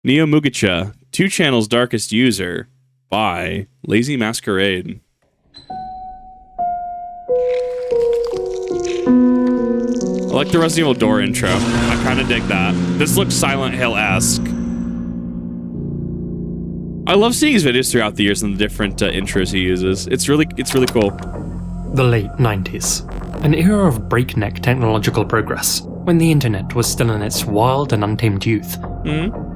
Neomugicha, 2Channel's darkest user, by Lazy Masquerade. I like the Resident Evil door intro. I kind of dig that. This looks Silent Hill-esque. I love seeing his videos throughout the years and the different intros he uses. It's really cool. The late 90s. An era of breakneck technological progress, when the internet was still in its wild and untamed youth.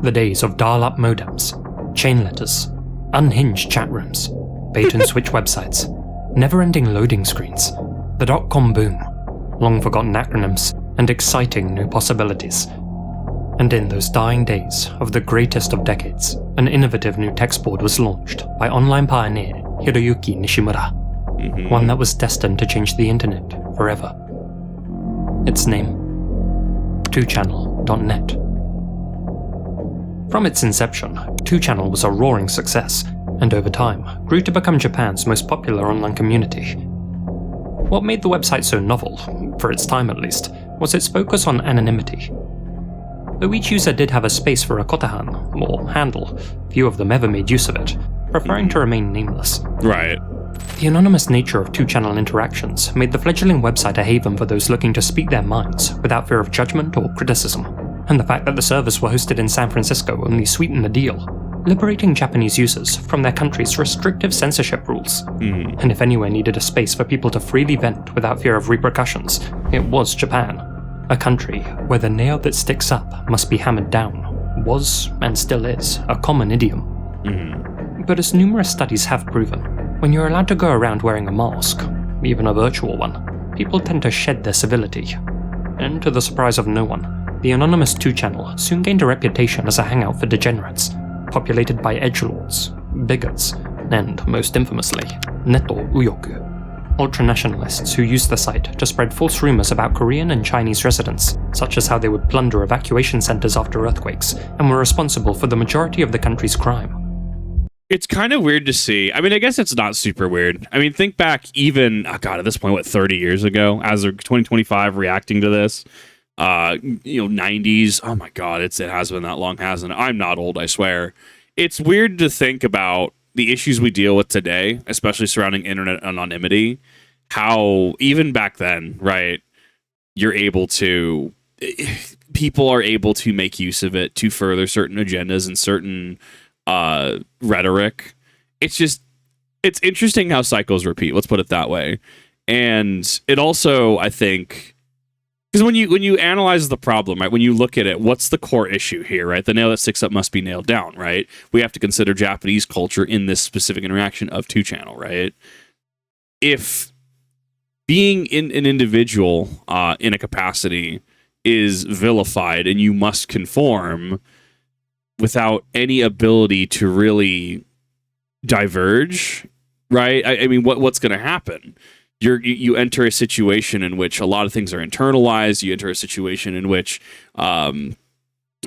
The days of dial-up modems, chain letters, unhinged chat rooms, bait-and-switch websites, never-ending loading screens, the dot-com boom, long-forgotten acronyms, and exciting new possibilities. And in those dying days of the greatest of decades, an innovative new text board was launched by online pioneer Hiroyuki Nishimura, one that was destined to change the internet forever. Its name, 2Channel.net. From its inception, 2Channel was a roaring success, and over time, grew to become Japan's most popular online community. What made the website so novel, for its time at least, was its focus on anonymity. Though each user did have a space for a kotahan, or handle, few of them ever made use of it, preferring to remain nameless. Right. The anonymous nature of 2Channel interactions made the fledgling website a haven for those looking to speak their minds without fear of judgment or criticism, and the fact that the servers were hosted in San Francisco only sweetened the deal, liberating Japanese users from their country's restrictive censorship rules. And if anywhere needed a space for people to freely vent without fear of repercussions, it was Japan. A country where the nail that sticks up must be hammered down was, and still is, a common idiom. But as numerous studies have proven, when you're allowed to go around wearing a mask, even a virtual one, people tend to shed their civility. And to the surprise of no one, the anonymous 2Channel soon gained a reputation as a hangout for degenerates, populated by edgelords, bigots, and, most infamously, Neto Uyoku, ultranationalists who used the site to spread false rumors about Korean and Chinese residents, such as how they would plunder evacuation centers after earthquakes, and were responsible for the majority of the country's crime. It's kind of weird to see. I mean, I guess it's not super weird. I mean, think back even, at this point, 30 years ago, as of 2025 reacting to this, 90s. Oh my God, it has been that long, hasn't it? I'm not old, I swear. It's weird to think about the issues we deal with today, especially surrounding internet anonymity, how even back then, right, people are able to make use of it to further certain agendas and certain rhetoric. It's interesting how cycles repeat, let's put it that way. And it also, I think, because when you analyze the problem, right, when you look at it, what's the core issue here, right? The nail that sticks up must be nailed down, right? We have to consider Japanese culture in this specific interaction of 2Channel, right? If being an individual in a capacity is vilified and you must conform without any ability to really diverge, right? I mean, what's going to happen? You enter a situation in which a lot of things are internalized. You enter a situation in which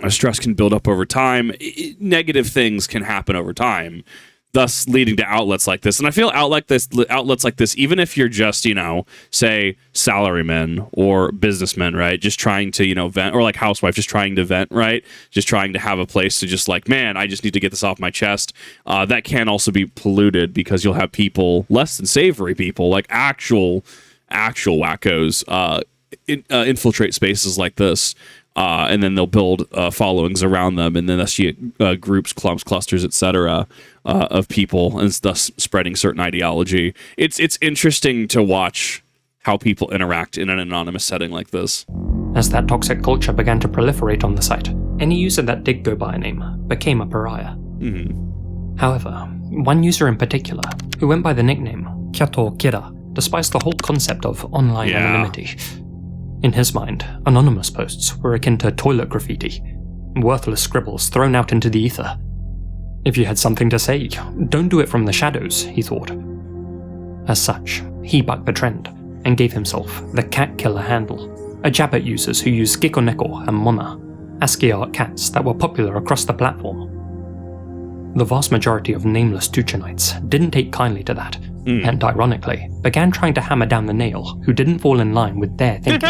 stress can build up over time. Negative things can happen over time, thus leading to outlets like this. And I feel outlets like this, even if you're just, say salarymen or businessmen, right? Just trying to, vent, or like housewife, just trying to vent, right? Just trying to have a place to just like, man, I just need to get this off my chest. That can also be polluted because you'll have people, less than savory people, like actual wackos, infiltrate spaces like this. And then they'll build followings around them, and then thus you get groups, clumps, clusters, etc. Of people, and thus spreading certain ideology. It's interesting to watch how people interact in an anonymous setting like this. As that toxic culture began to proliferate on the site, any user that did go by a name became a pariah. However, one user in particular, who went by the nickname Kyato Kira, despised the whole concept of online anonymity. In his mind, anonymous posts were akin to toilet graffiti, worthless scribbles thrown out into the ether. If you had something to say, don't do it from the shadows, he thought. As such, he bucked the trend and gave himself the Cat Killer handle, a jab at users who used Gekoneko and Mona, ASCII art cats that were popular across the platform. The vast majority of nameless 2Chanites didn't take kindly to that, and ironically, began trying to hammer down the nail who didn't fall in line with their thinking.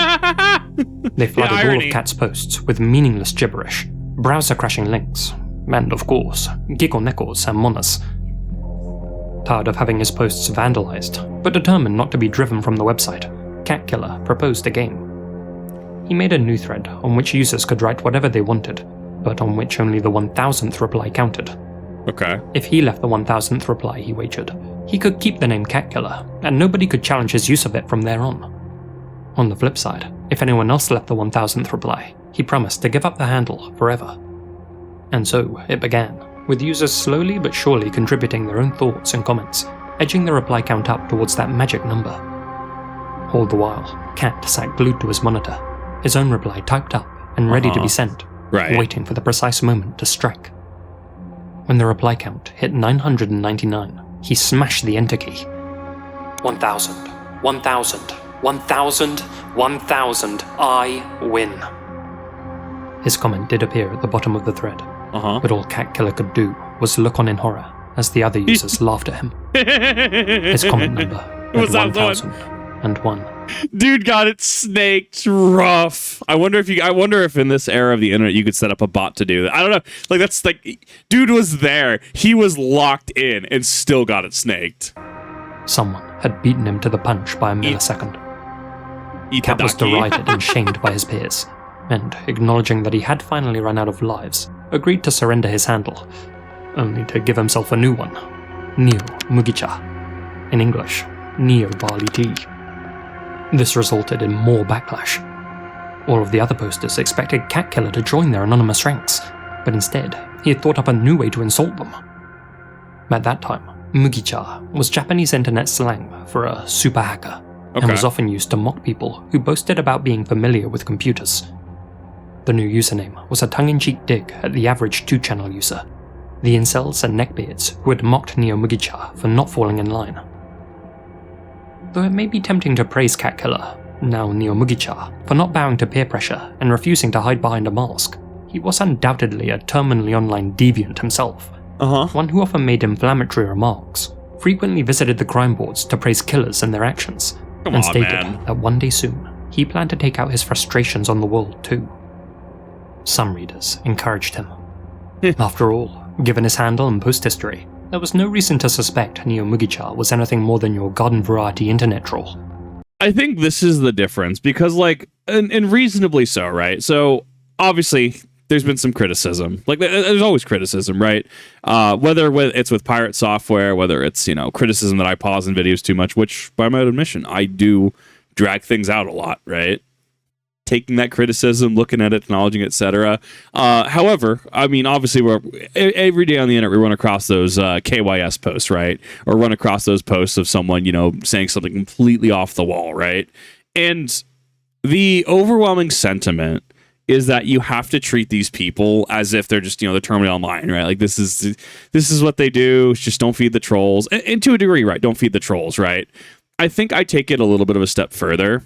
They flooded all of Cat's posts with meaningless gibberish, browser-crashing links, and of course, Gikonekos and Monas. Tired of having his posts vandalized, but determined not to be driven from the website, Catkiller proposed a game. He made a new thread on which users could write whatever they wanted, but on which only the 1000th reply counted. Okay. If he left the 1000th reply, he wagered, he could keep the name Catkiller, and nobody could challenge his use of it from there on. On the flip side, if anyone else left the 1000th reply, he promised to give up the handle forever. And so it began, with users slowly but surely contributing their own thoughts and comments, edging the reply count up towards that magic number. All the while, Cat sat glued to his monitor, his own reply typed up and ready to be sent, waiting for the precise moment to strike. When the reply count hit 999, he smashed the enter key. 1000, 1000, 1000, 1000, I win. His comment did appear at the bottom of the thread, but all Catkiller could do was look on in horror as the other users laughed at him. His comment number was 1001. Dude got it snaked rough. I wonder if in this era of the internet you could set up a bot to do that. I don't know. Like that's like, dude was there. He was locked in and still got it snaked. Someone had beaten him to the punch by a millisecond. Cat was derided and shamed by his peers, and acknowledging that he had finally run out of lives, agreed to surrender his handle, only to give himself a new one, Neomugicha. In English, Neo Barley Tea. This resulted in more backlash. All of the other posters expected Catkiller to join their anonymous ranks, but instead, he had thought up a new way to insult them. At that time, Mugicha was Japanese internet slang for a super hacker, and was often used to mock people who boasted about being familiar with computers. The new username was a tongue-in-cheek dig at the average 2Channel user, the incels and neckbeards who had mocked Neomugicha for not falling in line. Though it may be tempting to praise Catkiller, now Neomugicha, for not bowing to peer pressure and refusing to hide behind a mask, he was undoubtedly a terminally online deviant himself, one who often made inflammatory remarks, frequently visited the crime boards to praise killers and their actions, and stated that one day soon, he planned to take out his frustrations on the world too. Some readers encouraged him. After all, given his handle and post history, there was no reason to suspect Neomugicha was anything more than your garden variety internet troll. I think this is the difference, because like, and reasonably so, right? So obviously there's been some criticism, like there's always criticism, right? Whether it's with pirate software, whether it's, criticism that I pause in videos too much, which by my own admission, I do drag things out a lot, right? Taking that criticism, looking at it, acknowledging it, etc. However, I mean, obviously, every day on the internet we run across those KYS posts, right? Or run across those posts of someone, saying something completely off the wall, right? And the overwhelming sentiment is that you have to treat these people as if they're just, they're terminally online, right? Like this is what they do. Just don't feed the trolls, and to a degree, right? Don't feed the trolls, right? I think I take it a little bit of a step further.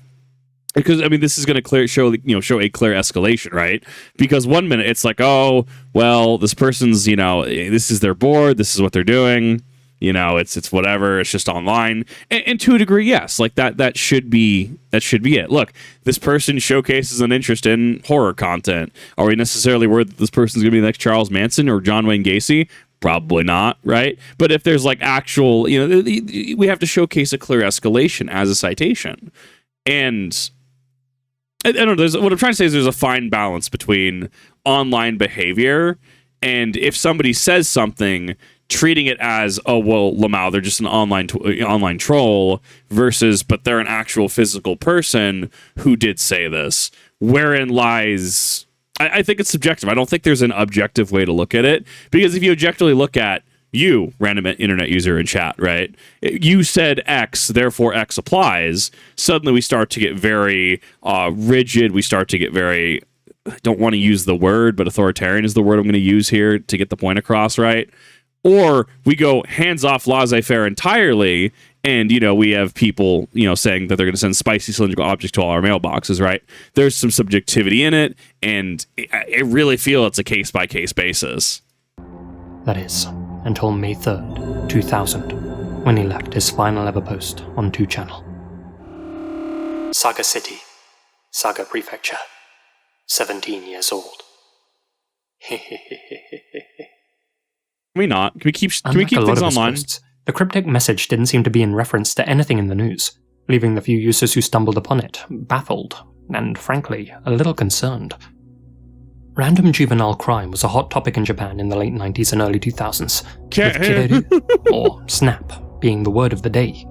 Because, I mean, this is going to show a clear escalation, right? Because one minute it's like, oh, well, this person's, this is their board, this is what they're doing, it's whatever, it's just online. And to a degree, yes, like that should be it. Look, this person showcases an interest in horror content. Are we necessarily worried that this person's going to be the next Charles Manson or John Wayne Gacy? Probably not, right? But if there's like actual, we have to showcase a clear escalation as a citation. And I don't know. What I'm trying to say is there's a fine balance between online behavior and if somebody says something, treating it as, oh, well, Lamau, they're just an online troll versus, but they're an actual physical person who did say this. Wherein lies, I think it's subjective. I don't think there's an objective way to look at it, because if you objectively look at you, random internet user in chat, right? You said X, therefore X applies. Suddenly we start to get very rigid. We start to get very, I don't want to use the word, but authoritarian is the word I'm going to use here to get the point across, right? Or we go hands-off laissez-faire entirely, and, we have people, saying that they're going to send spicy cylindrical objects to all our mailboxes, right? There's some subjectivity in it, and I really feel it's a case-by-case basis. That is, until May 3rd, 2000, when he left his final ever post on 2Channel. Saga City, Saga Prefecture, 17 years old. Can we not? Can we keep Unlike things a lot of his online? posts, the cryptic message didn't seem to be in reference to anything in the news, leaving the few users who stumbled upon it baffled and, frankly, a little concerned. Random juvenile crime was a hot topic in Japan in the late 90s and early 2000s, with kireru, or snap, being the word of the day.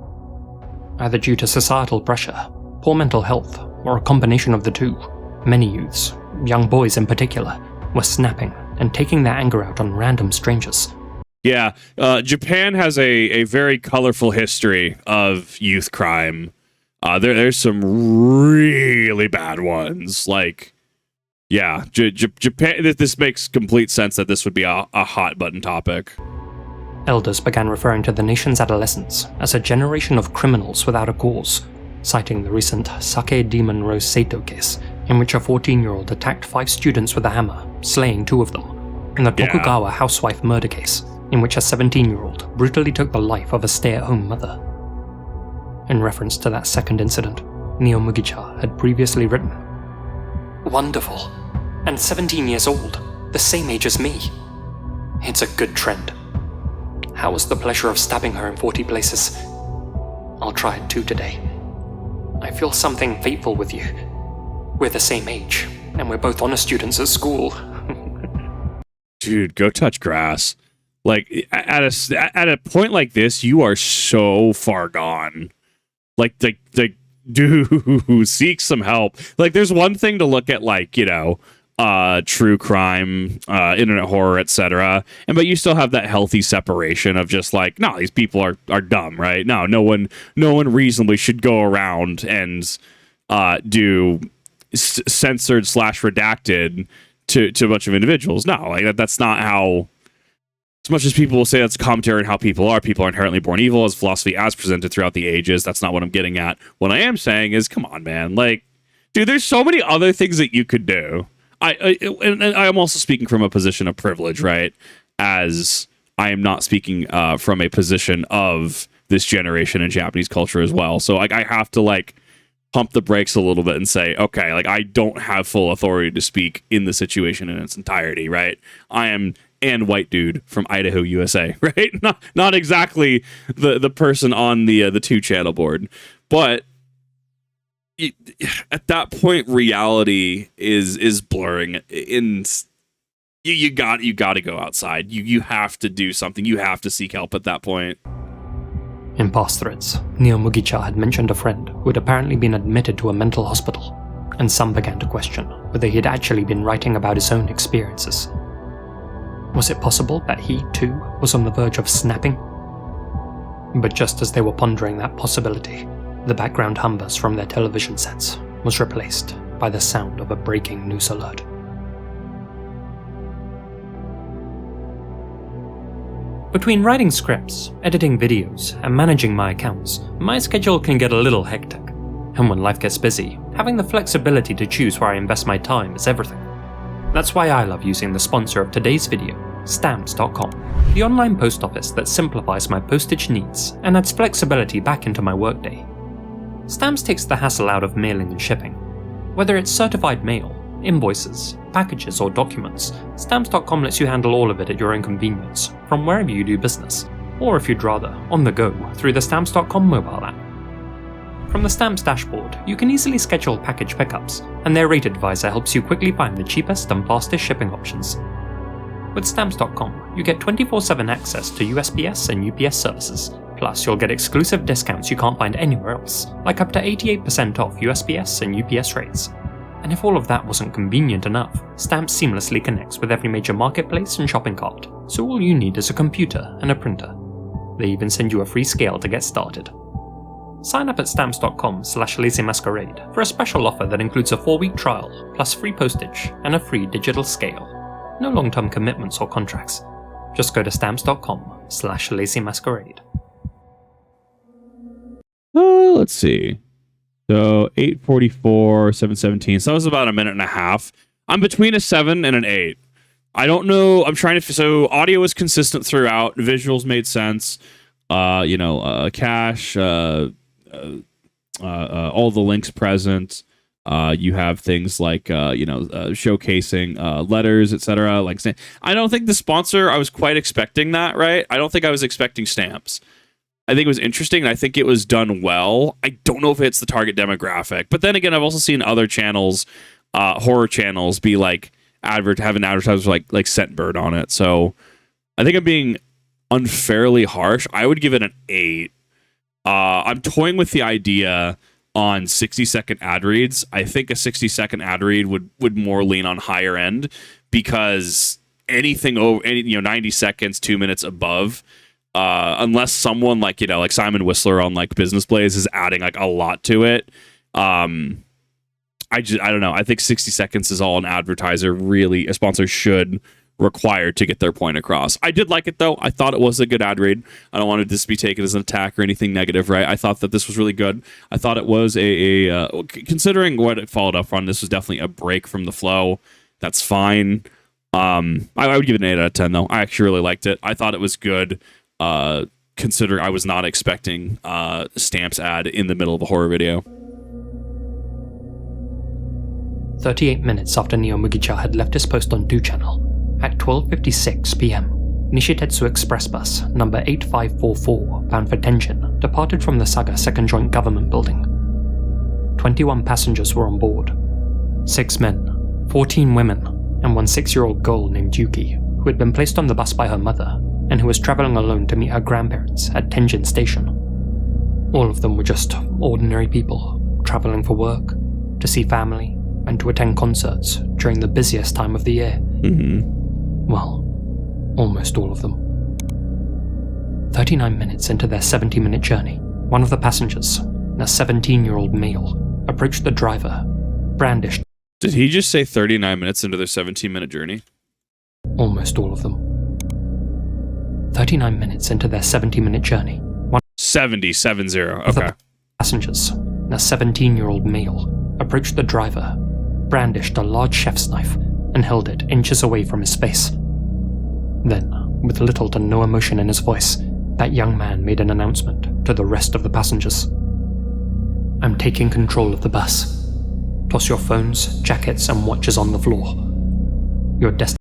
Either due to societal pressure, poor mental health, or a combination of the two, many youths, young boys in particular, were snapping and taking their anger out on random strangers. Yeah, Japan has a very colorful history of youth crime. There's some really bad ones. Like, yeah, Japan. This makes complete sense that this would be a hot button topic. Elders began referring to the nation's adolescents as a generation of criminals without a cause, citing the recent Sake Demon Rose Sato case, in which a 14-year-old attacked 5 students with a hammer, slaying 2 of them, and the Tokugawa housewife murder case, in which a 17-year-old brutally took the life of a stay-at-home mother. In reference to that second incident, Neomugicha had previously written, "Wonderful, and 17 years old, the same age as me. It's a good trend. How was the pleasure of stabbing her in 40 places? I'll try it too today. I feel something fateful with you. We're the same age, and we're both honor students at school." Dude, go touch grass. Like, at a point like this, you are so far gone. Like, dude, seek some help. Like, there's one thing to look at, like, you know, true crime, internet horror, etc. But you still have that healthy separation of just like, no, these people are dumb, right? No one reasonably should go around and do censored / redacted to a bunch of individuals. No, like that's not how. As much as people will say that's commentary on how people are inherently born evil as philosophy as presented throughout the ages. That's not what I'm getting at. What I am saying is, come on, man. Like, dude, there's so many other things that you could do. And I'm also speaking from a position of privilege, right? As I am not speaking from a position of this generation in Japanese culture as well. So, like, I have to, like, pump the brakes a little bit and say, okay, like, I don't have full authority to speak in the situation in its entirety, right? I am and white dude from Idaho, USA, right? Not exactly the person on the 2Channel board, but at that point, reality is blurring. You got to go outside. You have to do something. You have to seek help at that point. In past threads, Neomugicha had mentioned a friend who had apparently been admitted to a mental hospital, and some began to question whether he had actually been writing about his own experiences. Was it possible that he, too, was on the verge of snapping? But just as they were pondering that possibility, the background hum buzz from their television sets was replaced by the sound of a breaking news alert. Between writing scripts, editing videos, and managing my accounts, my schedule can get a little hectic. And when life gets busy, having the flexibility to choose where I invest my time is everything. That's why I love using the sponsor of today's video, Stamps.com, the online post office that simplifies my postage needs and adds flexibility back into my workday. Stamps takes the hassle out of mailing and shipping. Whether it's certified mail, invoices, packages, or documents, Stamps.com lets you handle all of it at your own convenience, from wherever you do business, or if you'd rather, on the go, through the Stamps.com mobile app. From the Stamps dashboard, you can easily schedule package pickups, and their rate advisor helps you quickly find the cheapest and fastest shipping options. With Stamps.com, you get 24/7 access to USPS and UPS services, plus you'll get exclusive discounts you can't find anywhere else, like up to 88% off USPS and UPS rates. And if all of that wasn't convenient enough, Stamps seamlessly connects with every major marketplace and shopping cart, so all you need is a computer and a printer. They even send you a free scale to get started. Sign up at stamps.com/Lazy Masquerade for a special offer that includes a 4-week trial, plus free postage and a free digital scale. No long-term commitments or contracts. Just go to stamps.com/Lazy Masquerade. Let's see. So 8:44, 7:17. So that was about a minute and a half. I'm between a 7 and an 8. I don't know. I'm trying to. So audio was consistent throughout. Visuals made sense. Cache. All the links present. You have things like showcasing letters, etc. Like, I don't think the sponsor. I was quite expecting that, right? I don't think I was expecting stamps. I think it was interesting, and I think it was done well. I don't know if it's the target demographic, but then again, I've also seen other channels, horror channels, be like having advertisers like Scentbird on it. So I think I'm being unfairly harsh. I would give it an 8. I'm toying with the idea on 60-second ad reads. I think a 60-second ad read would more lean on higher end, because anything over 90 seconds, 2 minutes above, unless someone like Simon Whistler on like Business Blaze is adding like a lot to it. I don't know. I think 60 seconds is all an advertiser, really, a sponsor should require to get their point across. I did like it though. I thought it was a good ad read. I don't want this to be taken as an attack or anything negative, right? I thought that this was really good. I thought it was considering what it followed up on, this was definitely a break from the flow. That's fine. I would give it an 8 out of 10 though. I actually really liked it. I thought it was good. Considering I was not expecting stamps ad in the middle of a horror video. 38 minutes after Neomugicha had left his post on 2Channel, at 12:56 p.m., Nishitetsu Express Bus number 8544, bound for Tenjin, departed from the Saga Second Joint Government Building. 21 passengers were on board. 6 men, 14 women, and one 6-year-old girl named Yuki, who had been placed on the bus by her mother, and who was travelling alone to meet her grandparents at Tenjin Station. All of them were just ordinary people, travelling for work, to see family, and to attend concerts during the busiest time of the year. Well, almost all of them. 39 minutes into their 70-minute journey, one of the passengers, a 17-year-old male, approached the driver, brandished. Did he just say 39 minutes into their 17-minute journey? Almost all of them. 39 minutes into their 70-minute journey, one 70, okay. of the passengers, a 17-year-old male, approached the driver, brandished a large chef's knife, and held it inches away from his face. Then, with little to no emotion in his voice, that young man made an announcement to the rest of the passengers. "I'm taking control of the bus. Toss your phones, jackets, and watches on the floor. Your destination."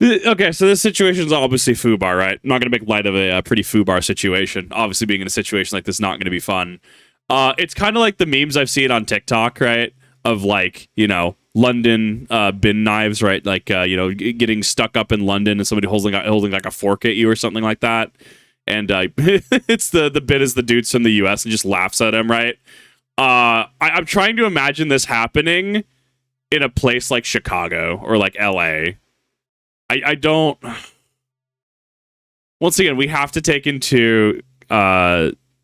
Okay, so this situation is obviously FUBAR, right? I'm not going to make light of a pretty FUBAR situation. Obviously, being in a situation like this is not going to be fun. It's kind of like the memes I've seen on TikTok, right? Of like, London bin knives, right? Like, getting stuck up in London and somebody holding like a fork at you or something like that. And it's the bit is the dudes from the US and just laughs at him, right? I'm trying to imagine this happening in a place like Chicago or like LA. I don't. Once again, we have to take into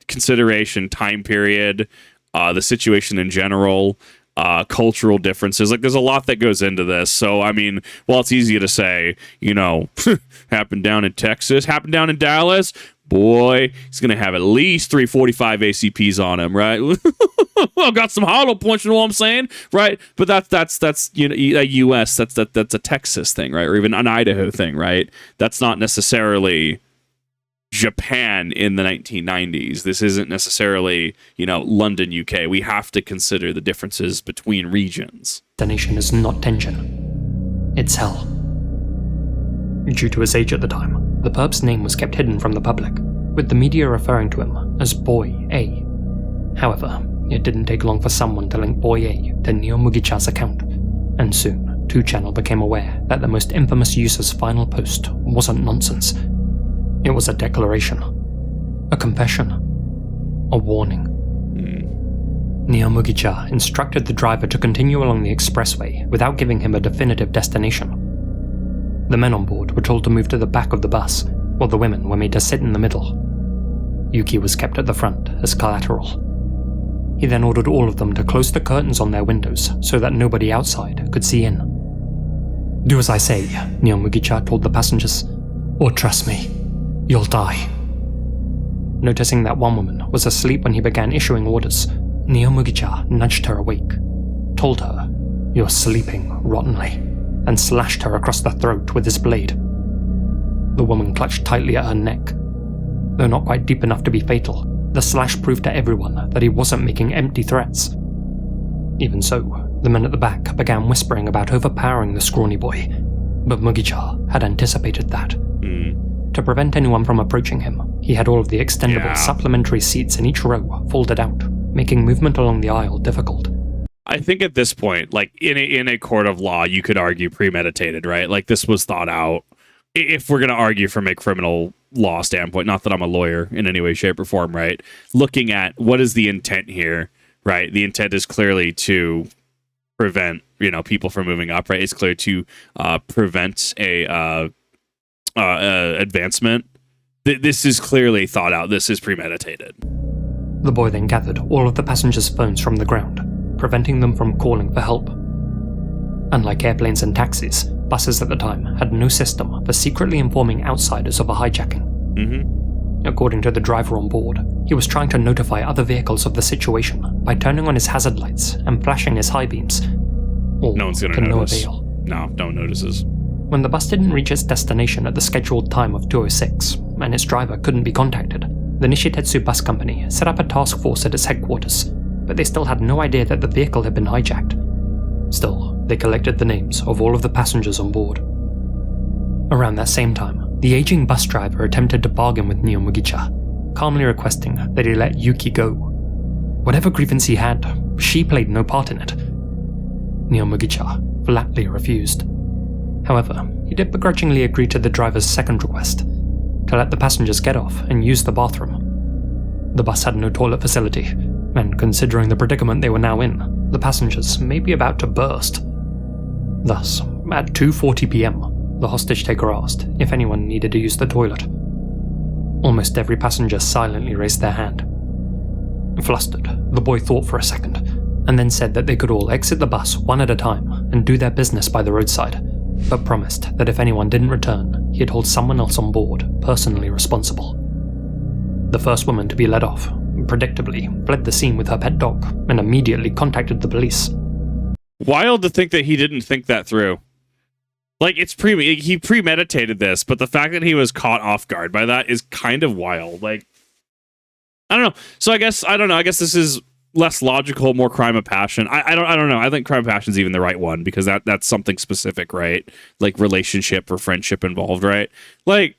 consideration time period, the situation in general, cultural differences. Like, there's a lot that goes into this. So, I mean, while it's easy to say, happened down in Texas, happened down in Dallas, boy, he's gonna have at least 345 ACPs on him, right? Got some hollow points, you know what I'm saying, right? But that's a US, that's a Texas thing, right? Or even an Idaho thing, right? That's not necessarily Japan in the 1990s. This isn't necessarily, London, UK. We have to consider the differences between regions. The nation is not Tenjin. It's hell. Due to his age at the time, the perp's name was kept hidden from the public, with the media referring to him as Boy A. However, it didn't take long for someone to link Boy A to Neomugicha's account, and soon 2Channel became aware that the most infamous user's final post wasn't nonsense. It was a declaration, a confession, a warning. Neomugicha instructed the driver to continue along the expressway without giving him a definitive destination. The men on board were told to move to the back of the bus, while the women were made to sit in the middle. Yuki was kept at the front as collateral. He then ordered all of them to close the curtains on their windows so that nobody outside could see in. "Do as I say," Neomugicha told the passengers, "or trust me, you'll die." Noticing that one woman was asleep when he began issuing orders, Neomugicha nudged her awake, told her, "You're sleeping rottenly," and slashed her across the throat with his blade. The woman clutched tightly at her neck. Though not quite deep enough to be fatal, the slash proved to everyone that he wasn't making empty threats. Even so, the men at the back began whispering about overpowering the scrawny boy, but Mugicha had anticipated that. To prevent anyone from approaching him, he had all of the extendable supplementary seats in each row folded out, making movement along the aisle difficult. I think at this point, like in a court of law, you could argue premeditated, right? Like this was thought out. If we're going to argue from a criminal law standpoint, not that I'm a lawyer in any way, shape, or form, right? Looking at what is the intent here, right? The intent is clearly to prevent, people from moving up, right? It's clear to prevent a advancement. This is clearly thought out. This is premeditated. The boy then gathered all of the passengers' phones from the ground, preventing them from calling for help. Unlike airplanes and taxis, buses at the time had no system for secretly informing outsiders of a hijacking. According to the driver on board, he was trying to notify other vehicles of the situation by turning on his hazard lights and flashing his high beams. All no one's going to notice. No avail. No one notices. When the bus didn't reach its destination at the scheduled time of 2:06, and its driver couldn't be contacted, the Nishitetsu Bus Company set up a task force at its headquarters, but they still had no idea that the vehicle had been hijacked. Still, they collected the names of all of the passengers on board. Around that same time, the aging bus driver attempted to bargain with Neomugicha, calmly requesting that he let Yuki go. Whatever grievance he had, she played no part in it. Neomugicha flatly refused. However, he did begrudgingly agree to the driver's second request, to let the passengers get off and use the bathroom. The bus had no toilet facility, and considering the predicament they were now in, the passengers may be about to burst. Thus, at 2:40 PM, the hostage-taker asked if anyone needed to use the toilet. Almost every passenger silently raised their hand. Flustered, the boy thought for a second, and then said that they could all exit the bus one at a time and do their business by the roadside, but promised that if anyone didn't return, he'd hold someone else on board personally responsible. The first woman to be let off, predictably, fled the scene with her pet dog and immediately contacted the police. Wild to think that he didn't think that through. Like, he premeditated this, but the fact that he was caught off guard by that is kind of wild. Like, I don't know. So I guess this is less logical, more crime of passion. I don't know. I think crime of passion is even the right one because that's something specific, right? Like relationship or friendship involved, right? Like,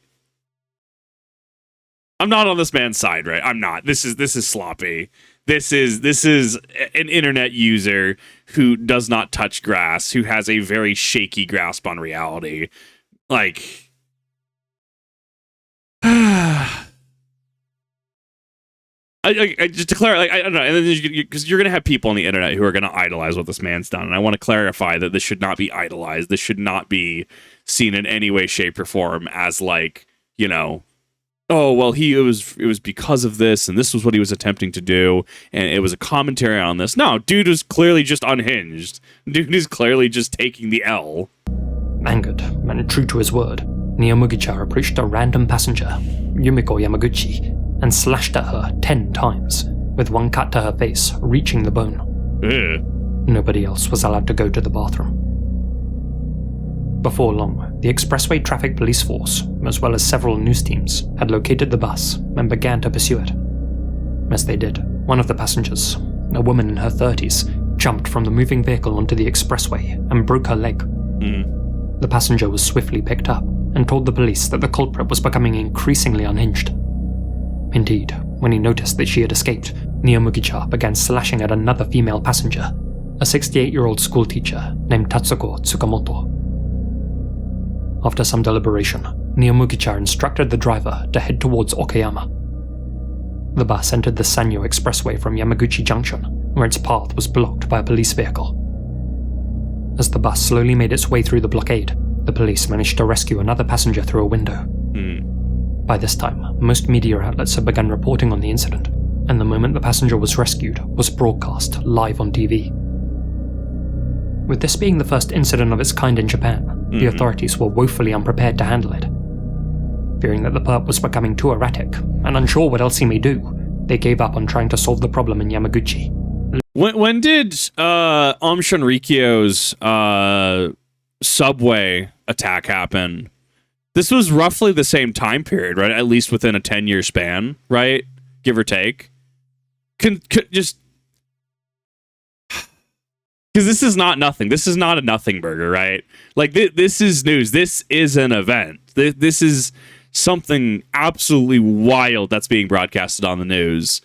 I'm not on this man's side, right? I'm not. This is sloppy. This is an internet user who does not touch grass, who has a very shaky grasp on reality. Like, I just to clarify, like, I don't know, and then because you're going to have people on the internet who are going to idolize what this man's done, and I want to clarify that this should not be idolized. This should not be seen in any way, shape, or form as like, oh well, it was because of this, and this was what he was attempting to do, and it was a commentary on this. No, dude was clearly just unhinged. Dude is clearly just taking the L. Angered and true to his word, Neomugicha approached a random passenger, Yumiko Yamaguchi, and slashed at her 10 times, with one cut to her face reaching the bone. Nobody else was allowed to go to the bathroom. Before long, the expressway traffic police force, as well as several news teams, had located the bus and began to pursue it. As they did, one of the passengers, a woman in her 30s, jumped from the moving vehicle onto the expressway and broke her leg. The passenger was swiftly picked up and told the police that the culprit was becoming increasingly unhinged. Indeed, when he noticed that she had escaped, Neomugicha began slashing at another female passenger, a 68-year-old schoolteacher named Tatsuko Tsukamoto. After some deliberation, Neomugicha instructed the driver to head towards Okayama. The bus entered the Sanyo Expressway from Yamaguchi Junction, where its path was blocked by a police vehicle. As the bus slowly made its way through the blockade, the police managed to rescue another passenger through a window. By this time, most media outlets had begun reporting on the incident, and the moment the passenger was rescued was broadcast live on TV. With this being the first incident of its kind in Japan, the authorities were woefully unprepared to handle it. Fearing that the perp was becoming too erratic, and unsure what else he may do, they gave up on trying to solve the problem in Yamaguchi. When did Shunrikyo's subway attack happen? This was roughly the same time period, right? At least within a 10-year span, right? give or take. Just because this is not nothing. This is not a nothing burger, right? Like this is news. This is an event. This is something absolutely wild that's being broadcasted on the news,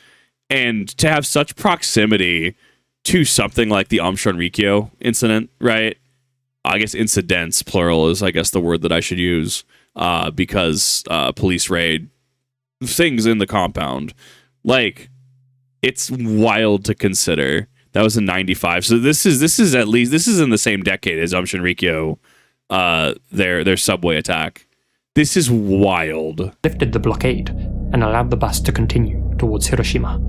and to have such proximity to something like the Rikyo incident, right? I guess incidents, plural, is I guess the word that I should use, because police raid things in the compound. Like, it's wild to consider. That was in 95. So this is at least, this is in the same decade as Rikyo, their subway attack. This is wild. Lifted the blockade and allowed the bus to continue towards Hiroshima,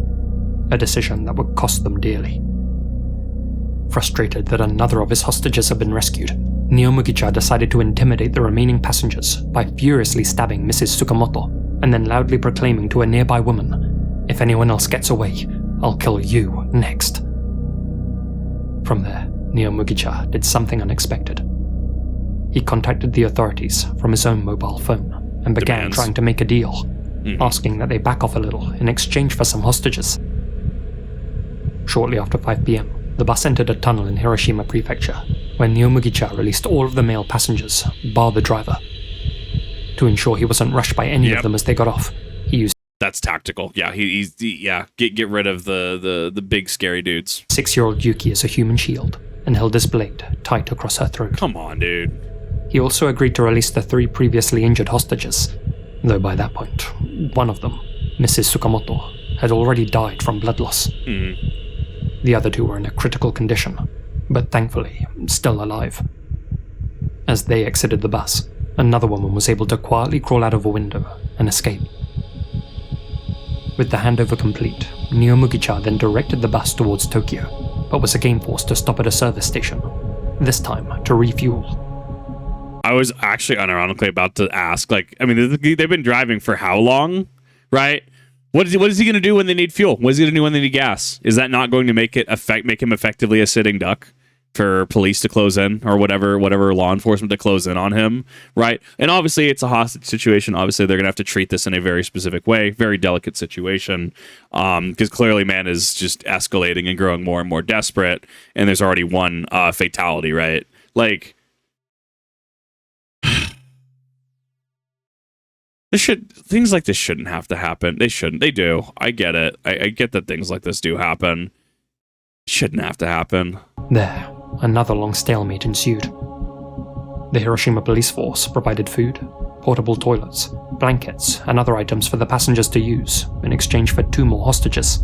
a decision that would cost them dearly. Frustrated that another of his hostages had been rescued, Neomugicha decided to intimidate the remaining passengers by furiously stabbing Mrs. Tsukamoto and then loudly proclaiming to a nearby woman, "If anyone else gets away, I'll kill you next." From there, Neomugicha did something unexpected. He contacted the authorities from his own mobile phone and began trying to make a deal, asking that they back off a little in exchange for some hostages. Shortly after 5 p.m., the bus entered a tunnel in Hiroshima Prefecture, where Neomugicha released all of the male passengers, bar the driver. To ensure he wasn't rushed by any of them as they got off, he used... That's tactical. Yeah, get rid of the big scary dudes. 6-year-old Yuki as a human shield, and held his blade tight across her throat. Come on, dude. He also agreed to release the 3 previously injured hostages, though by that point, one of them, Mrs. Tsukamoto, had already died from blood loss. The other 2 were in a critical condition, but thankfully still alive. As they exited the bus, another woman was able to quietly crawl out of a window and escape. With the handover complete, Neomugicha then directed the bus towards Tokyo, but was again forced to stop at a service station, this time to refuel. I was actually unironically about to ask, like, I mean, they've been driving for how long, right? What is he going to do when they need fuel? What is he going to do when they need gas? Is that not going to make him effectively a sitting duck for police to close in, or whatever law enforcement to close in on him, right? And obviously it's a hostage situation. Obviously they're going to have to treat this in a very specific way, very delicate situation, because clearly man is just escalating and growing more and more desperate, and there's already one fatality, right? Like, things like this shouldn't have to happen. They shouldn't. They do. I get it. I get that things like this do happen. Shouldn't have to happen. There, another long stalemate ensued. The Hiroshima police force provided food, portable toilets, blankets, and other items for the passengers to use in exchange for 2 more hostages.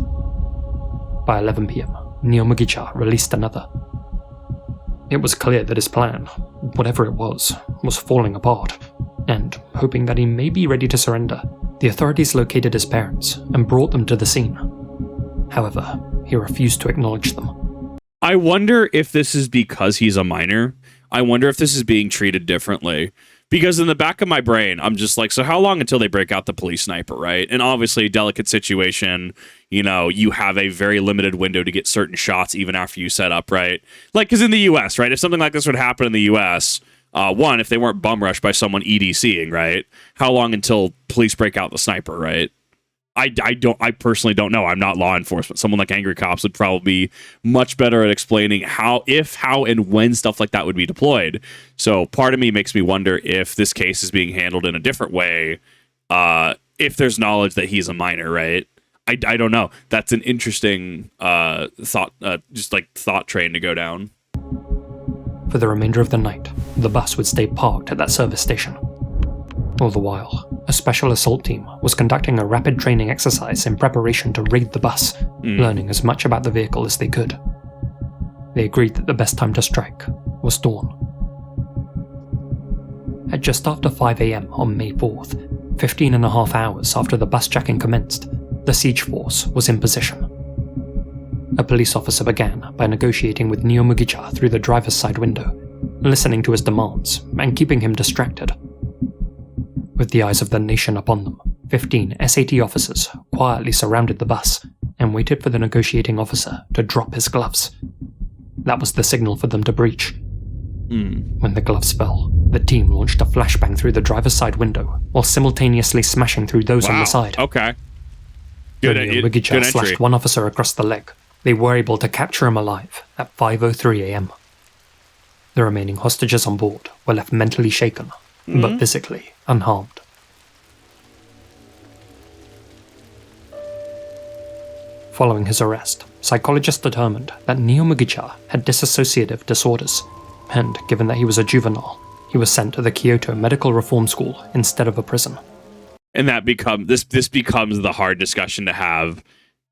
By 11 p.m., Neomugicha released another. It was clear that his plan, whatever it was falling apart, and, hoping that he may be ready to surrender, the authorities located his parents and brought them to the scene. However, he refused to acknowledge them. I wonder if this is because he's a minor. I wonder if this is being treated differently. Because in the back of my brain, I'm just like, so how long until they break out the police sniper, right? And obviously, delicate situation, you know, you have a very limited window to get certain shots even after you set up, right? Like, because in the U.S., right, if something like this would happen in the U.S., one, if they weren't bum rushed by someone EDCing, right? How long until police break out the sniper, right? I personally don't know. I'm not law enforcement. Someone like Angry Cops would probably be much better at explaining how, and when stuff like that would be deployed. So part of me makes me wonder if this case is being handled in a different way, if there's knowledge that he's a minor, right? I don't know. That's an interesting thought train to go down. For the remainder of the night, the bus would stay parked at that service station. All the while, a special assault team was conducting a rapid training exercise in preparation to raid the bus, learning as much about the vehicle as they could. They agreed that the best time to strike was dawn. At just after 5 a.m. on May 4th, 15 and a half hours after the bus jacking commenced, the siege force was in position. A police officer began by negotiating with Neomugicha through the driver's side window, listening to his demands and keeping him distracted. With the eyes of the nation upon them, 15 SAT officers quietly surrounded the bus and waited for the negotiating officer to drop his gloves. That was the signal for them to breach. When the gloves fell, the team launched a flashbang through the driver's side window while simultaneously smashing through those on the side. Okay. Good, When good Neomugicha entry. slashed one officer across the leg, they were able to capture him alive at 5:03 a.m. The remaining hostages on board were left mentally shaken, but physically unharmed. Following his arrest, psychologists determined that Neomugicha had dissociative disorders, and given that he was a juvenile, he was sent to the Kyoto Medical Reform School instead of a prison. And that this becomes the hard discussion to have.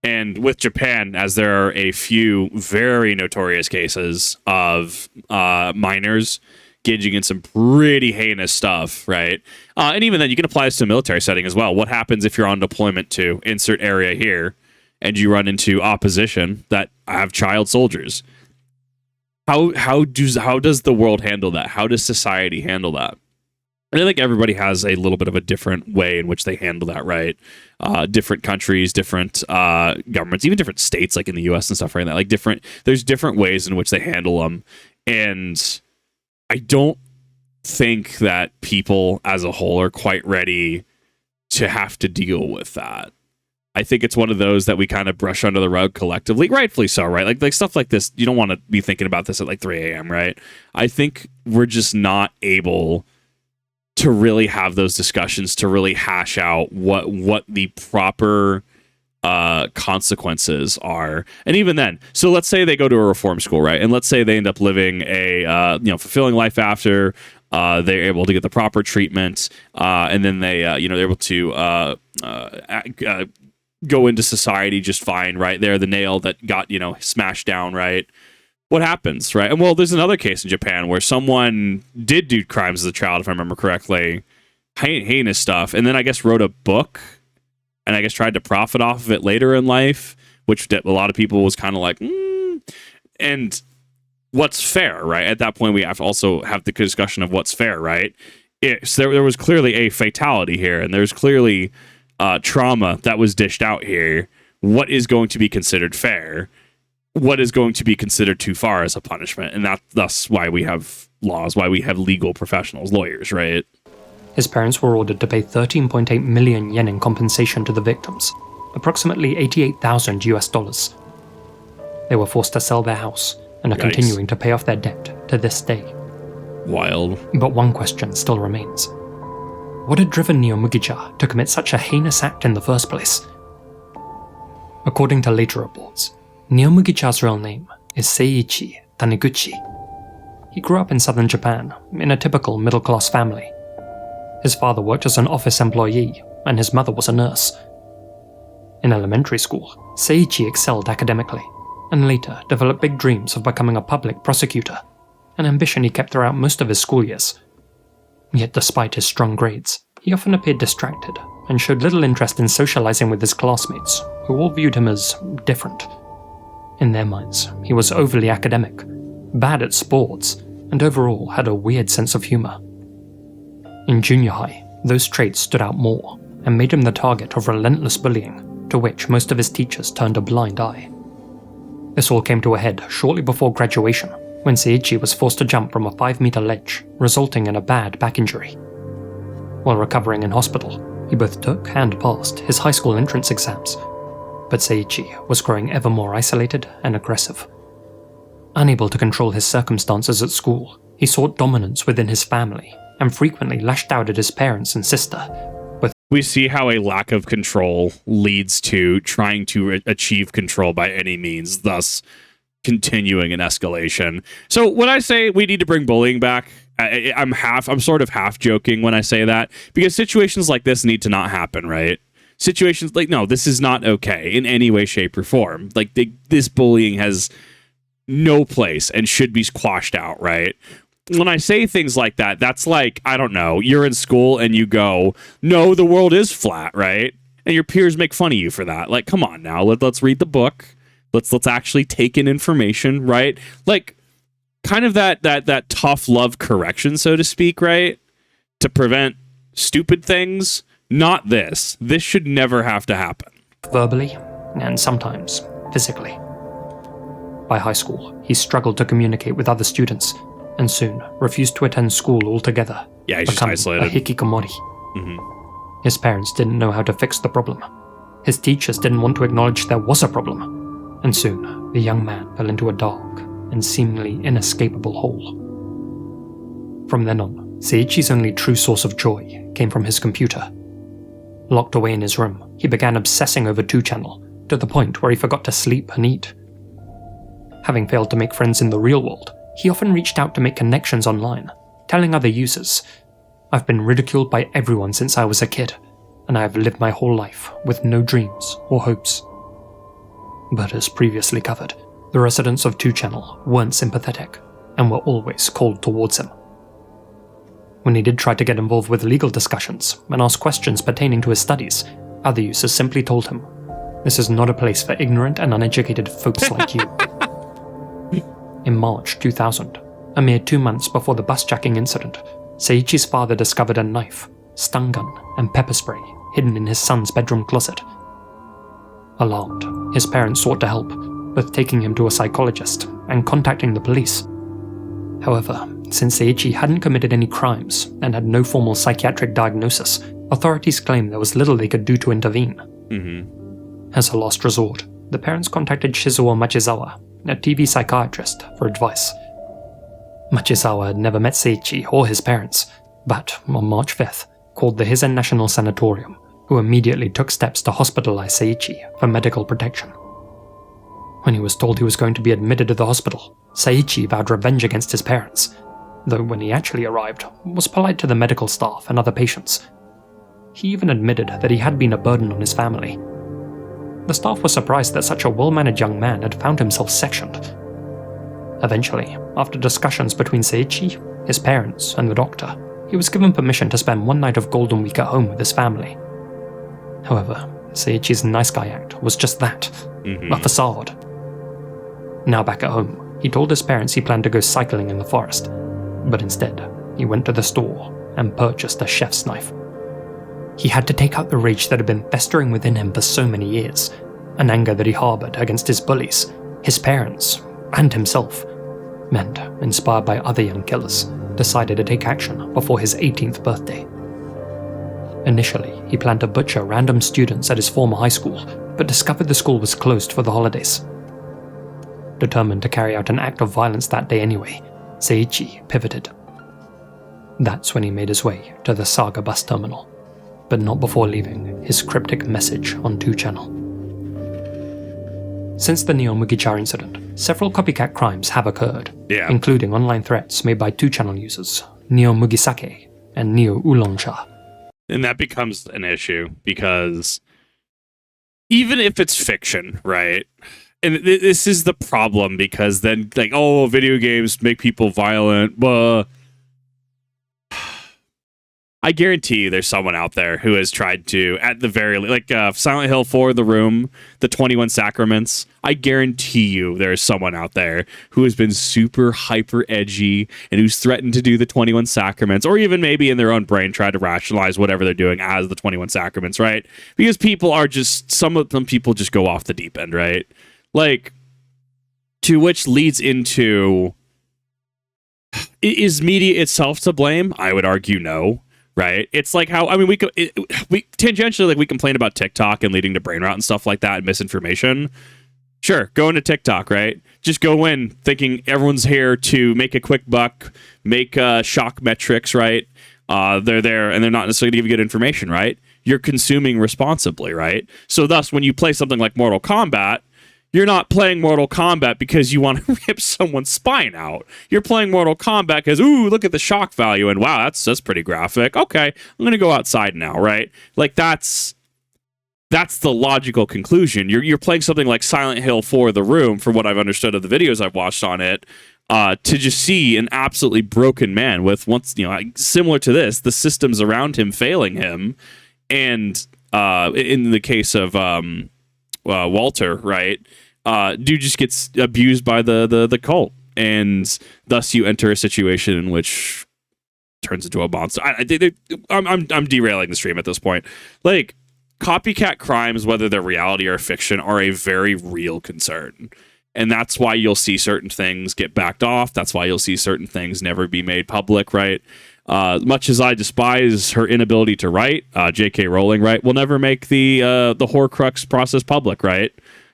And with Japan, as there are a few very notorious cases of minors engaging in some pretty heinous stuff, right? And even then, you can apply this to a military setting as well. What happens if you're on deployment to insert area here, and you run into opposition that have child soldiers? How does the world handle that? How does society handle that? And I think everybody has a little bit of a different way in which they handle that, right? Different countries, different governments, even different states, like in the U.S. and stuff, right? Like there's different ways in which they handle them, and I don't think that people as a whole are quite ready to have to deal with that. I think it's one of those that we kind of brush under the rug collectively, rightfully so, right? Like stuff like this, you don't want to be thinking about this at like 3 a.m., right? I think we're just not able to really have those discussions, to really hash out what the proper consequences are. And even then, so let's say they go to a reform school, right? And let's say they end up living a fulfilling life after they're able to get the proper treatment, and then they're able to go into society just fine, right? They're the nail that got smashed down, right? What happens, right? And well, there's another case in Japan where someone did do crimes as a child, if I remember correctly, heinous stuff, and then I guess wrote a book, and I guess tried to profit off of it later in life, which a lot of people was kind of like, and what's fair, right? At that point, we have to also have the discussion of what's fair, right? So there was clearly a fatality here, and there's clearly trauma that was dished out here. What is going to be considered fair? What is going to be considered too far as a punishment? And that's why we have laws, why we have legal professionals, lawyers, right? His parents were ordered to pay 13.8 million yen in compensation to the victims, approximately $88,000. They were forced to sell their house and are continuing to pay off their debt to this day. Wild. But one question still remains. What had driven Neomugicha to commit such a heinous act in the first place? According to later reports, Neomugicha's real name is Seiichi Taniguchi. He grew up in southern Japan, in a typical middle-class family. His father worked as an office employee, and his mother was a nurse. In elementary school, Seiichi excelled academically, and later developed big dreams of becoming a public prosecutor, an ambition he kept throughout most of his school years. Yet despite his strong grades, he often appeared distracted, and showed little interest in socializing with his classmates, who all viewed him as different. In their minds, he was overly academic, bad at sports, and overall had a weird sense of humor. In junior high, those traits stood out more, and made him the target of relentless bullying, to which most of his teachers turned a blind eye. This all came to a head shortly before graduation, when Seiichi was forced to jump from a 5-meter ledge, resulting in a bad back injury. While recovering in hospital, he both took and passed his high school entrance exams, but Seiichi was growing ever more isolated and aggressive. Unable to control his circumstances at school, he sought dominance within his family, and frequently lashed out at his parents and sister. We see how a lack of control leads to trying to achieve control by any means, thus continuing an escalation. So when I say we need to bring bullying back, I'm sort of half joking when I say that, because situations like this need to not happen, right? Situations like, no, this is not okay in any way, shape, or form. Like, this bullying has no place and should be squashed out, right? When I say things like that, that's like, I don't know, you're in school and you go, no, the world is flat, right? And your peers make fun of you for that. Like, come on now, let's read the book. Let's actually take in information, right? Like, kind of that tough love correction, so to speak, right? To prevent stupid things. Not this. This should never have to happen. Verbally, and sometimes physically. By high school, he struggled to communicate with other students, and soon refused to attend school altogether. Yeah, he's just isolated. A hikikomori. His parents didn't know how to fix the problem. His teachers didn't want to acknowledge there was a problem, and soon the young man fell into a dark and seemingly inescapable hole. From then on, Seiichi's only true source of joy came from his computer. Locked away in his room, he began obsessing over 2Channel, to the point where he forgot to sleep and eat. Having failed to make friends in the real world, he often reached out to make connections online, telling other users, "I've been ridiculed by everyone since I was a kid, and I have lived my whole life with no dreams or hopes." But as previously covered, the residents of 2Channel weren't sympathetic, and were always cold towards him. When he did try to get involved with legal discussions and ask questions pertaining to his studies, other users simply told him, "This is not a place for ignorant and uneducated folks like you." In March 2000, a mere 2 months before the bus-jacking incident, Seiichi's father discovered a knife, stun gun, and pepper spray hidden in his son's bedroom closet. Alarmed, his parents sought to help, both taking him to a psychologist and contacting the police. However, since Seiichi hadn't committed any crimes and had no formal psychiatric diagnosis, authorities claimed there was little they could do to intervene. As a last resort, the parents contacted Shizuo Machizawa, a TV psychiatrist, for advice. Machizawa had never met Seiichi or his parents, but on March 5th, called the Hisen National Sanatorium, who immediately took steps to hospitalize Seiichi for medical protection. When he was told he was going to be admitted to the hospital, Seiichi vowed revenge against his parents, though when he actually arrived, was polite to the medical staff and other patients. He even admitted that he had been a burden on his family. The staff was surprised that such a well-mannered young man had found himself sectioned. Eventually, after discussions between Seiichi, his parents, and the doctor, he was given permission to spend one night of Golden Week at home with his family. However, Seiichi's nice guy act was just that, a facade. Now back at home, he told his parents he planned to go cycling in the forest, but instead, he went to the store and purchased a chef's knife. He had to take out the rage that had been festering within him for so many years, an anger that he harbored against his bullies, his parents, and himself, and, inspired by other young killers, decided to take action before his 18th birthday. Initially, he planned to butcher random students at his former high school, but discovered the school was closed for the holidays. Determined to carry out an act of violence that day anyway, Seiichi pivoted. That's when he made his way to the Saga bus terminal, but not before leaving his cryptic message on 2Channel. Since the Neomugicha incident, several copycat crimes have occurred, including online threats made by 2Channel users, Neomugisake and Neo Oolong-cha. And that becomes an issue, because even if it's fiction, right? And this is the problem, because then, like, oh, video games make people violent. But I guarantee you there's someone out there who has tried to, at the very, like Silent Hill 4, The Room, the 21 Sacraments. I guarantee you there's someone out there who has been super hyper edgy and who's threatened to do the 21 Sacraments, or even maybe in their own brain try to rationalize whatever they're doing as the 21 Sacraments, right? Because people are just, some of them people just go off the deep end, right? Like, to which leads into, is media itself to blame? I would argue no, right? It's like how, I mean, we tangentially, like, we complain about TikTok and leading to brain rot and stuff like that and misinformation. Sure, go into TikTok, right? Just go in thinking everyone's here to make a quick buck, make shock metrics, right? They're there and they're not necessarily going to give you good information, right? You're consuming responsibly, right? So thus, when you play something like Mortal Kombat, you're not playing Mortal Kombat because you want to rip someone's spine out. You're playing Mortal Kombat because, ooh, look at the shock value, and wow, that's pretty graphic. Okay, I'm gonna go outside now, right? Like, that's the logical conclusion. You're playing something like Silent Hill 4, The Room, from what I've understood of the videos I've watched on it, to just see an absolutely broken man with, once, you know, similar to this, the systems around him failing him, and in the case of Walter, right? Dude just gets abused by the cult, and thus you enter a situation in which turns into a monster. I'm derailing the stream at this point. Like, copycat crimes, whether they're reality or fiction, are a very real concern, And that's why you'll see certain things get backed off. That's why you'll see certain things never be made public, right? Much as I despise her inability to write, J.K. Rowling, right, will never make the Horcrux process public, right?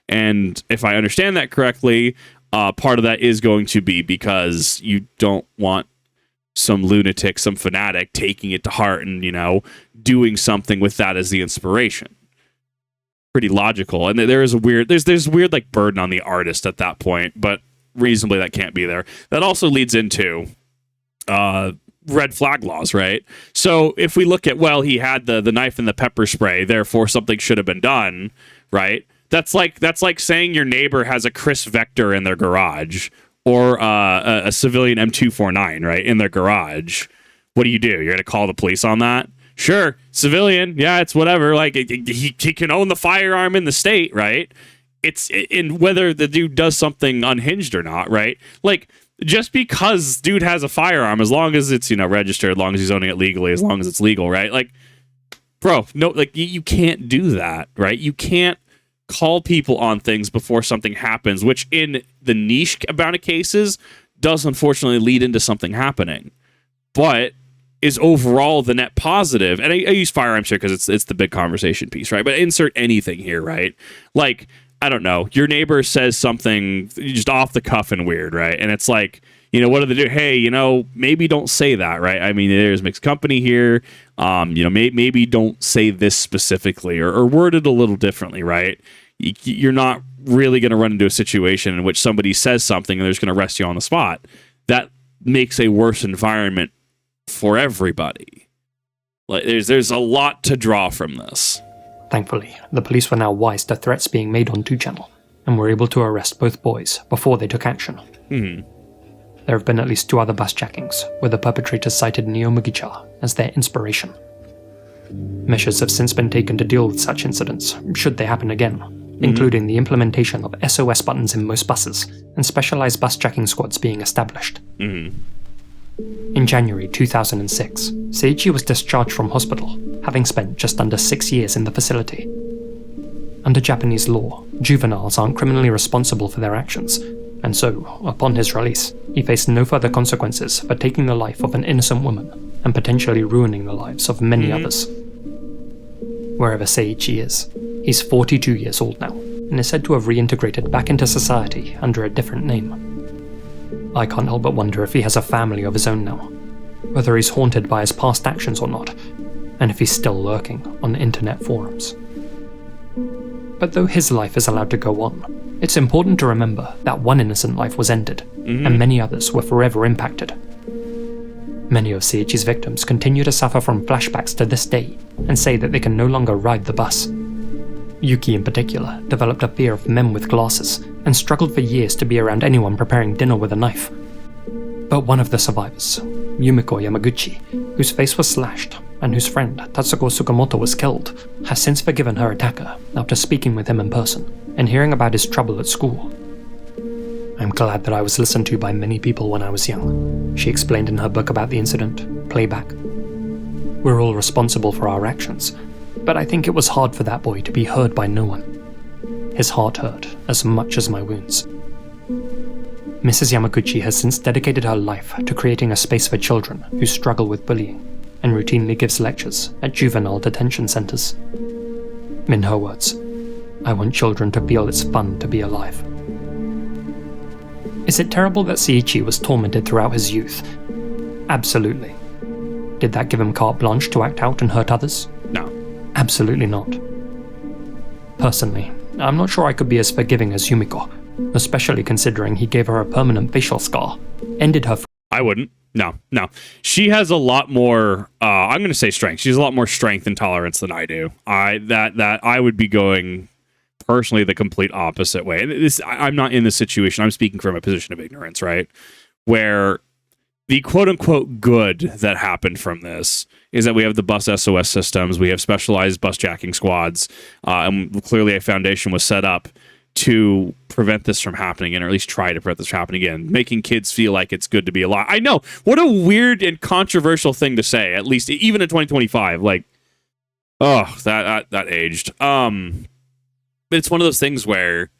And if I understand that correctly, part of that is going to be because you don't want some lunatic, some fanatic taking it to heart and, doing something with that as the inspiration. Pretty logical. And there is there's weird like burden on the artist at that point, but reasonably that can't be there. That also leads into red flag laws, right? So if we look at, well, he had the knife and the pepper spray, therefore something should have been done, right? That's like saying your neighbor has a Chris Vector in their garage or a civilian M249, right, in their garage. What do? You're going to call the police on that? Sure, civilian, yeah, it's whatever. Like he can own the firearm in the state, right? It's in whether the dude does something unhinged or not, right? Like just because dude has a firearm, as long as it's registered, as long as he's owning it legally, as long as it's legal, right? Like, bro, no, like you can't do that, right? You can't call people on things before something happens, which in the niche amount of cases does unfortunately lead into something happening, but is overall the net positive. And I use firearms here because it's the big conversation piece, right? But insert anything here, right? Like, I don't know, your neighbor says something just off the cuff and weird, right? And it's like, what do they do? Hey, maybe don't say that, right? I mean, there's mixed company here. Maybe don't say this specifically or word it a little differently, right? You're not really going to run into a situation in which somebody says something and they're just going to arrest you on the spot. That makes a worse environment for everybody. Like there's a lot to draw from this. Thankfully, the police were now wise to threats being made on 2Channel and were able to arrest both boys before they took action. Mm-hmm. There have been at least 2 other bus jackings, where the perpetrators cited Neomugicha as their inspiration. Measures have since been taken to deal with such incidents, should they happen again, including the implementation of SOS buttons in most buses and specialized bus jacking squads being established. Mm-hmm. In January 2006, Seiichi was discharged from hospital, having spent just under 6 years in the facility. Under Japanese law, juveniles aren't criminally responsible for their actions, and so, upon his release, he faced no further consequences for taking the life of an innocent woman and potentially ruining the lives of many others. Wherever Seiichi is, he's 42 years old now, and is said to have reintegrated back into society under a different name. I can't help but wonder if he has a family of his own now, whether he's haunted by his past actions or not, and if he's still lurking on internet forums. But though his life is allowed to go on, it's important to remember that one innocent life was ended, and many others were forever impacted. Many of Seiichi's victims continue to suffer from flashbacks to this day, and say that they can no longer ride the bus. Yuki in particular developed a fear of men with glasses, and struggled for years to be around anyone preparing dinner with a knife. But one of the survivors, Yumiko Yamaguchi, whose face was slashed, and whose friend Tatsuko Tsukamoto was killed, has since forgiven her attacker after speaking with him in person, and hearing about his trouble at school. "I'm glad that I was listened to by many people when I was young," she explained in her book about the incident, Playback. "We're all responsible for our actions, but I think it was hard for that boy to be heard by no one. His heart hurt as much as my wounds." Mrs. Yamaguchi has since dedicated her life to creating a space for children who struggle with bullying, and routinely gives lectures at juvenile detention centers. In her words, "I want children to feel it's fun to be alive." Is it terrible that Seiichi was tormented throughout his youth? Absolutely. Did that give him carte blanche to act out and hurt others? No. Absolutely not. Personally, I'm not sure I could be as forgiving as Yumiko, especially considering he gave her a permanent facial scar, ended her... I wouldn't. No. She has a lot more, I'm going to say strength. She has a lot more strength and tolerance than I do. I would be going personally the complete opposite way. And I'm not in this situation. I'm speaking from a position of ignorance, right? Where the quote-unquote good that happened from this is that we have the bus SOS systems, we have specialized bus jacking squads, and clearly a foundation was set up to prevent this from happening, and or at least try to prevent this from happening again, making kids feel like it's good to be alive. I know, what a weird and controversial thing to say, at least even in 2025. Like, oh, that aged. But it's one of those things where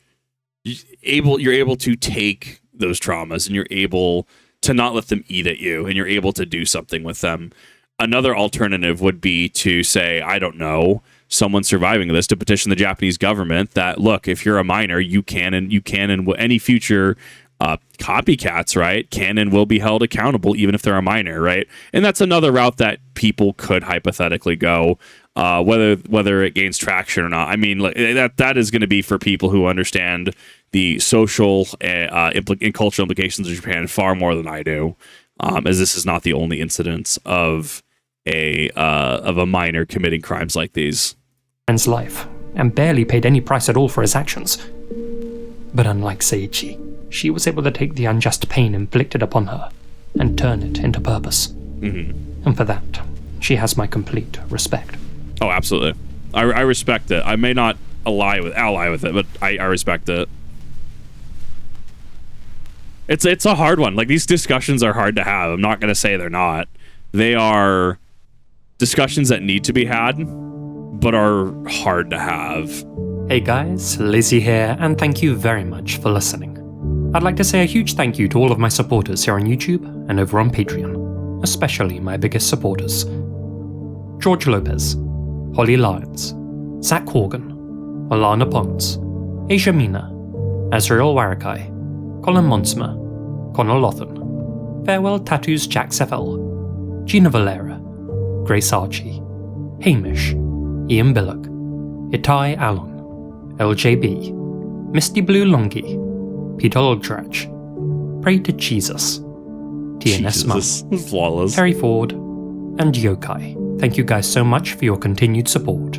you're able to take those traumas and you're able to not let them eat at you, and you're able to do something with them. Another alternative would be to say, I don't know, someone surviving this, to petition the Japanese government that, look, if you're a minor, you can and any future copycats, right, can and will be held accountable even if they're a minor, right? And that's another route that people could hypothetically go, whether it gains traction or not. I mean, that is going to be for people who understand the social and cultural implications of Japan far more than I do, as this is not the only incidence of a minor committing crimes like these. Friend's life, and barely paid any price at all for his actions. But unlike Seiichi, she was able to take the unjust pain inflicted upon her and turn it into purpose. Mm-hmm. And for that, she has my complete respect. Oh, absolutely. I respect it. I may not ally with it, but I respect it. It's a hard one. Like, these discussions are hard to have. I'm not going to say they're not. They are discussions that need to be had, but are hard to have. Hey guys, Lazy here, and thank you very much for listening. I'd like to say a huge thank you to all of my supporters here on YouTube and over on Patreon, especially my biggest supporters: George Lopez, Holly Lyons, Zach Horgan, Alana Pons, Asia Mina, Azrael Warakai, Colin Monsma, Connor Lothan, Farewell Tattoos Jack Seffel, Gina Valera, Grace Archie, Hamish, Ian Billock, Itai Allen, LJB, Misty Blue Longi, Peter Oldrach, Pray to Jesus, TNS Mum, flawless, Terry Ford, and Yokai. Thank you guys so much for your continued support.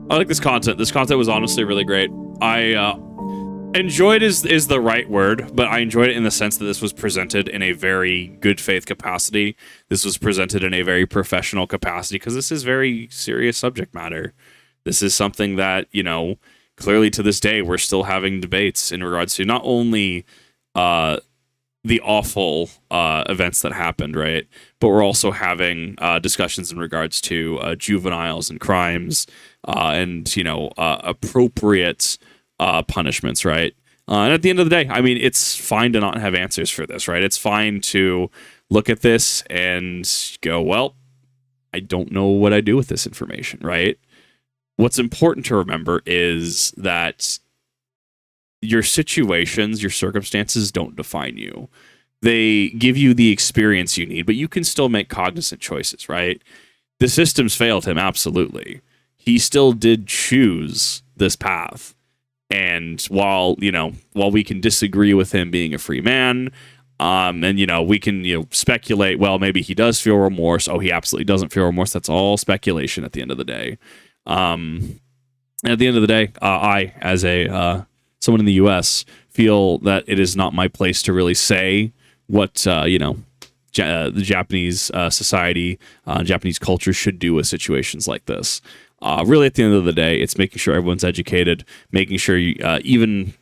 I like this content. This content was honestly really great. I enjoyed is the right word, but I enjoyed it in the sense that this was presented in a very good faith capacity. This was presented in a very professional capacity, because this is very serious subject matter. This is something that, clearly to this day, we're still having debates in regards to not only the awful events that happened, right? But we're also having discussions in regards to juveniles and crimes and, appropriate punishments, right? And at the end of the day, I mean, it's fine to not have answers for this, right? It's fine to look at this and go, well, I don't know what I do with this information, right? What's important to remember is that your situations, your circumstances don't define you. They give you the experience you need, but you can still make cognizant choices, right? The systems failed him, absolutely. He still did choose this path. And while we can disagree with him being a free man, and we can speculate, well, maybe he does feel remorse. Oh, he absolutely doesn't feel remorse. That's all speculation at the end of the day. At the end of the day, I, as a someone in the U.S., feel that it is not my place to really say what the Japanese society, Japanese culture should do with situations like this. Really, at the end of the day, it's making sure everyone's educated, making sure you, even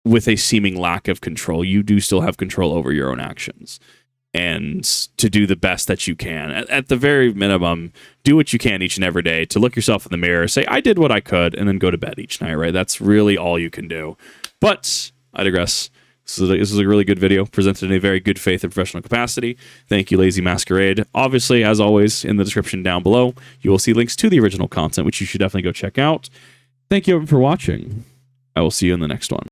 with a seeming lack of control, you do still have control over your own actions. And to do the best that you can. At the very minimum, do what you can each and every day to look yourself in the mirror, say, I did what I could, and then go to bed each night, right? That's really all you can do. But I digress. This is a really good video, presented in a very good faith and professional capacity. Thank you, Lazy Masquerade. Obviously, as always, in the description down below, you will see links to the original content, which you should definitely go check out. Thank you everyone for watching. I will see you in the next one.